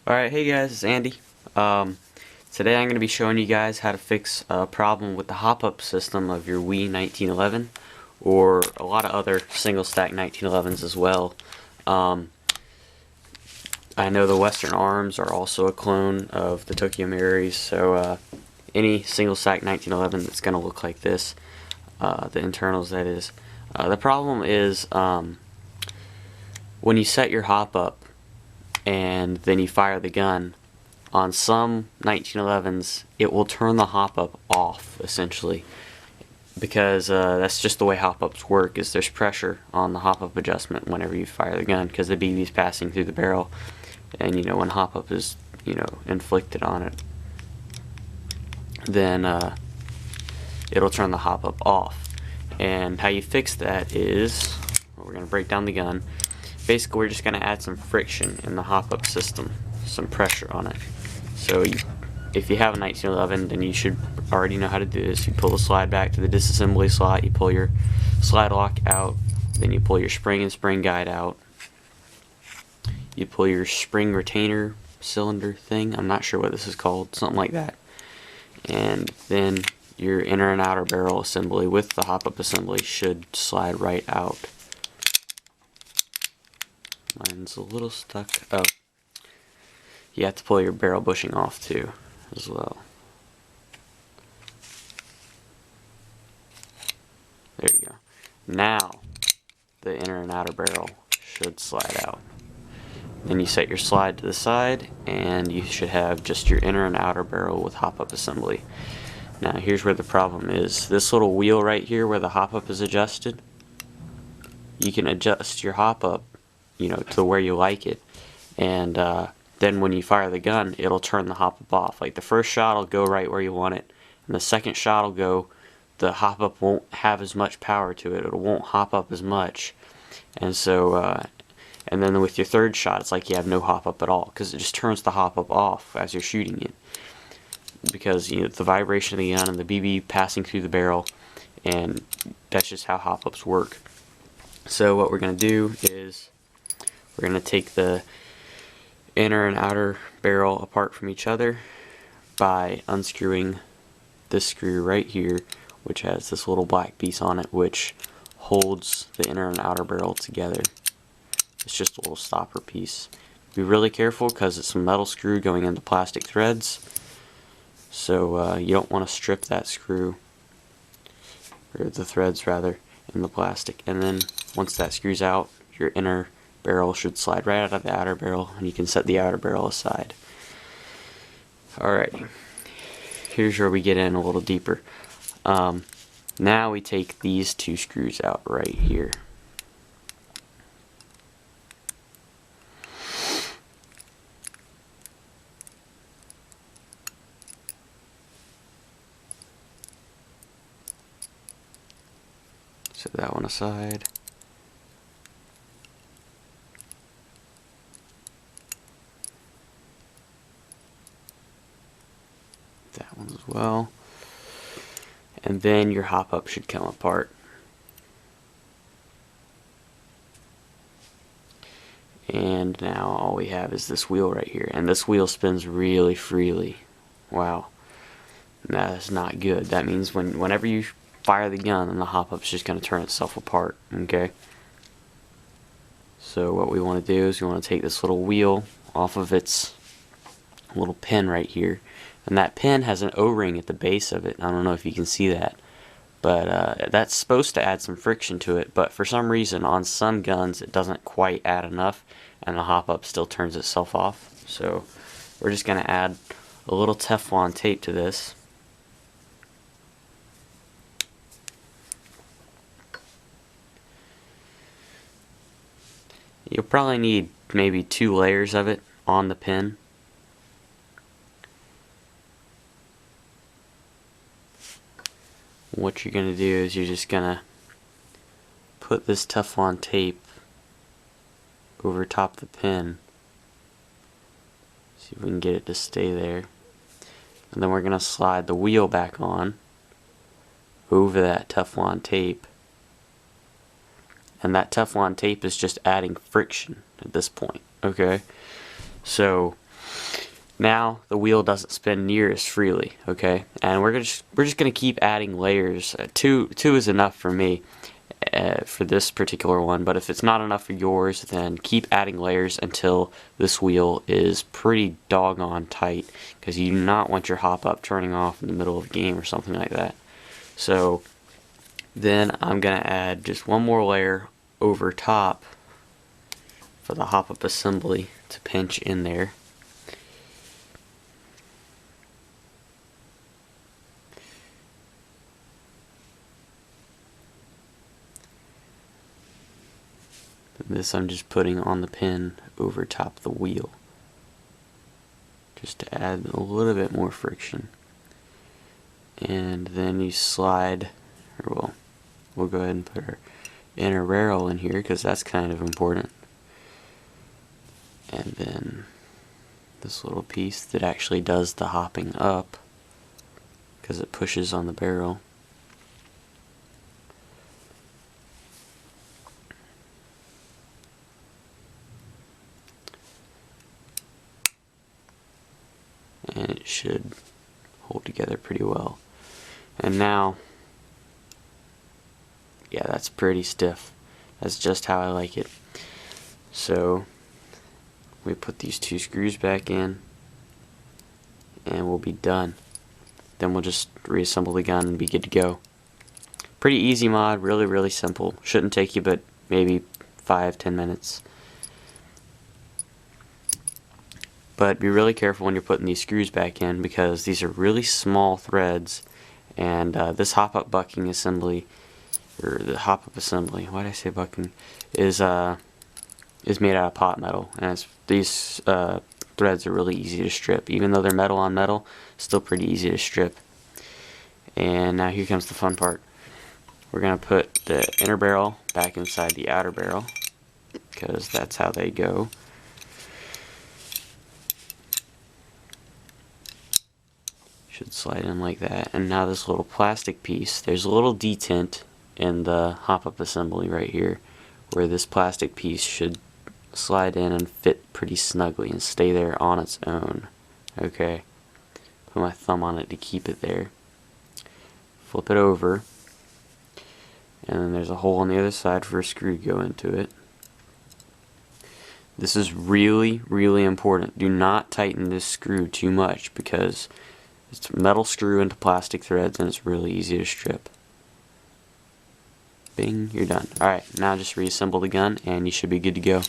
Alright, hey guys, it's Andy. Today I'm going to be showing you guys how to fix a problem with the hop-up system of your Wii 1911, or a lot of other single-stack 1911s as well. I know the Western Arms are also a clone of the Tokyo Marys, so any single-stack 1911 that's going to look like this, the internals that is. The problem is when you set your hop-up and then you fire the gun, on some 1911s it will turn the hop-up off essentially, because that's just the way hop-ups work. Is there's pressure on the hop-up adjustment whenever you fire the gun, because the BB is passing through the barrel, and when hop-up is inflicted on it, then it'll turn the hop-up off. And how you fix that is, we're going to break down the gun. Basically, we're just going to add some friction in the hop-up system, some pressure on it. So if you have a 1911, then you should already know how to do this. You pull the slide back to the disassembly slot, you pull your slide lock out, then you pull your spring and spring guide out. You pull your spring retainer cylinder thing, I'm not sure what this is called, something like that. And then your inner and outer barrel assembly with the hop-up assembly should slide right out. Mine's a little stuck. Oh, you have to pull your barrel bushing off too, as well. There you go. Now, the inner and outer barrel should slide out. Then you set your slide to the side, and you should have just your inner and outer barrel with hop-up assembly. Now, here's where the problem is. This little wheel right here where the hop-up is adjusted, you can adjust your hop-up to where you like it, and then when you fire the gun, it'll turn the hop-up off. Like, the first shot will go right where you want it, and the second shot will go, the hop-up won't have as much power to it, it won't hop up as much, and so and then with your third shot, it's like you have no hop-up at all, because it just turns the hop-up off as you're shooting it, because the vibration of the gun and the BB passing through the barrel, and that's just how hop-ups work. So what we're going to do is we're going to take the inner and outer barrel apart from each other by unscrewing this screw right here, which has this little black piece on it which holds the inner and outer barrel together. It's just a little stopper piece. Be really careful because it's a metal screw going into plastic threads, so you don't want to strip that screw, or the threads rather, in the plastic. And then once that screws out, your inner barrel should slide right out of the outer barrel, and you can set the outer barrel aside. Alright, here's where we get in a little deeper. Now we take these two screws out right here. Set that one aside. That one as well. And then your hop-up should come apart. And now all we have is this wheel right here. And this wheel spins really freely. Wow. That is not good. That means whenever you fire the gun, then the hop-up's just going to turn itself apart. Okay? So what we want to do is we want to take this little wheel off of its little pin right here. And that pin has an O-ring at the base of it. I don't know if you can see that, but that's supposed to add some friction to it, but for some reason on some guns it doesn't quite add enough, and the hop-up still turns itself off. So we're just going to add a little Teflon tape to this. You'll probably need maybe 2 layers of it on the pin. What you're going to do is you're just going to put this Teflon tape over top the pin. See if we can get it to stay there. And then we're going to slide the wheel back on over that Teflon tape. And that Teflon tape is just adding friction at this point. Okay? So Now the wheel doesn't spin near as freely, okay? And we're just gonna keep adding layers. Two is enough for me for this particular one, but if it's not enough for yours, then keep adding layers until this wheel is pretty doggone tight, because you do not want your hop-up turning off in the middle of a game or something like that. So then I'm gonna add just one more layer over top for the hop-up assembly to pinch in there. This I'm just putting on the pin over top of the wheel, just to add a little bit more friction. And then you slide, or well, we'll go ahead and put our inner barrel in here because that's kind of important. And then this little piece that actually does the hopping up, because it pushes on the barrel. And it should hold together pretty well. And now, yeah, that's pretty stiff. That's just how I like it. So we put these two screws back in and we'll be done. Then we'll just reassemble the gun and be good to go. Pretty easy mod, really simple. Shouldn't take you but maybe 5-10 minutes. But be really careful when you're putting these screws back in, because these are really small threads, and this hop-up bucking assembly, or the hop-up assembly, why did I say bucking, is made out of pot metal, and these threads are really easy to strip. Even though they're metal on metal, still pretty easy to strip. And now here comes the fun part. We're going to put the inner barrel back inside the outer barrel, because that's how they go. Should slide in like that. And now this little plastic piece, there's a little detent in the hop-up assembly right here, where this plastic piece should slide in and fit pretty snugly and stay there on its own. Okay, put my thumb on it to keep it there. Flip it over, and then there's a hole on the other side for a screw to go into it. This is really important. Do not tighten this screw too much, because it's a metal screw into plastic threads and it's really easy to strip. Bing, you're done. Alright, now just reassemble the gun and you should be good to go.